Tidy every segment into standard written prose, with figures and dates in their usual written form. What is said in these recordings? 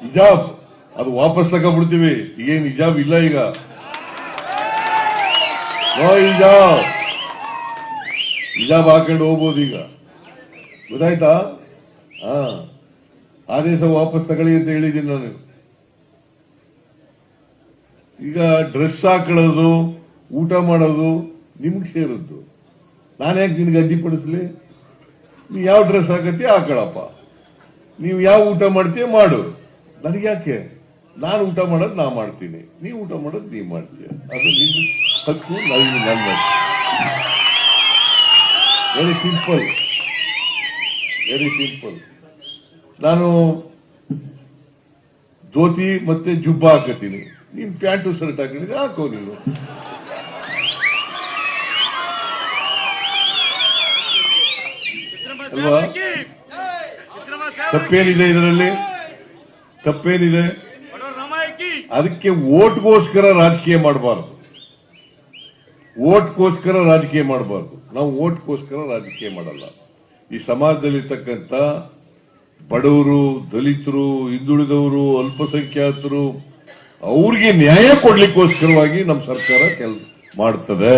ಹಿಜಾಬ್ ಅದು ವಾಪಸ್ ತಗೊಂಡ್ಬಿಡ್ತೀವಿ. ಈಗೇನು ಹಿಜಾಬ್ ಇಲ್ಲ ಈಗ. ಹಿಜಾಬ್ ಹಿಜಾಬ್ ಹಾಕೊಂಡು ಹೋಗ್ಬೋದು ಈಗ. ಗೊತ್ತಾಯ್ತಾ? ಆದೇಶ ವಾಪಸ್ ತಗೊಳ್ಳಿ ಅಂತ ಹೇಳಿದ್ದೀನಿ ನಾನು. ಈಗ ಡ್ರೆಸ್ ಹಾಕೊಳ್ಳೋದು, ಊಟ ಮಾಡೋದು ನಿಮ್ಗೆ ಸೇರದ್ದು. ನಾನ್ಯಾಕೆ ನಿನ್ಗೆ ಅಡ್ಡಿಪಡಿಸ್ಲಿ? ನೀವ್ ಯಾವ ಡ್ರೆಸ್ ಹಾಕತ್ತೀಯ ಹಾಕೊಳ್ಳಪ್ಪ, ನೀವು ಯಾವ ಊಟ ಮಾಡ್ತೀಯ ಮಾಡು. ನನಗೆ ಯಾಕೆ? ನಾನು ಊಟ ಮಾಡೋದು ನಾ ಮಾಡ್ತೀನಿ, ನೀವು ಊಟ ಮಾಡೋದು ನೀವ್ ಮಾಡ್ತೀಯ. ಅದು ನಿನ್ನ ಹಕ್ಕು, ನನ್ನ ವೆರಿ ಸಿಂಪಲ್, ವೆರಿ ಸಿಂಪಲ್. ನಾನು ಧೋತಿ ಮತ್ತೆ ಜುಬ್ಬ ಹಾಕತ್ತೀನಿ, ನೀನ್ ಪ್ಯಾಂಟು ಶರ್ಟ್ ಹಾಕಿದ್ರೆ ಹಾಕೋ ನೀನು. ಅಲ್ವಾ? ತಪ್ಪೇನಿದೆ ಇದರಲ್ಲಿ? ತಪ್ಪೇನಿದೆ? ಅದಕ್ಕೆ ಓಟ್ಗೋಸ್ಕರ ರಾಜಕೀಯ ಮಾಡಬಾರ್ದು. ಓಟ್ಗೋಸ್ಕರ ರಾಜಕೀಯ ಮಾಡಬಾರ್ದು. ನಾವು ಓಟ್ಗೋಸ್ಕರ ರಾಜಕೀಯ ಮಾಡಲ್ಲ. ಈ ಸಮಾಜದಲ್ಲಿರ್ತಕ್ಕಂಥ ಬಡವರು, ದಲಿತರು, ಹಿಂದುಳಿದವರು, ಅಲ್ಪಸಂಖ್ಯಾತರು ಅವ್ರಿಗೆ ನ್ಯಾಯ ಕೊಡ್ಲಿಕ್ಕೋಸ್ಕರವಾಗಿ ನಮ್ಮ ಸರ್ಕಾರ ಕೆಲಸ ಮಾಡ್ತದೆ.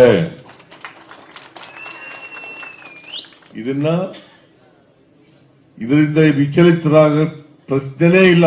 ಇದರಿಂದ ವಿಚಲಿತರಾಗ ಪ್ರಶ್ನೆನೇ ಇಲ್ಲ.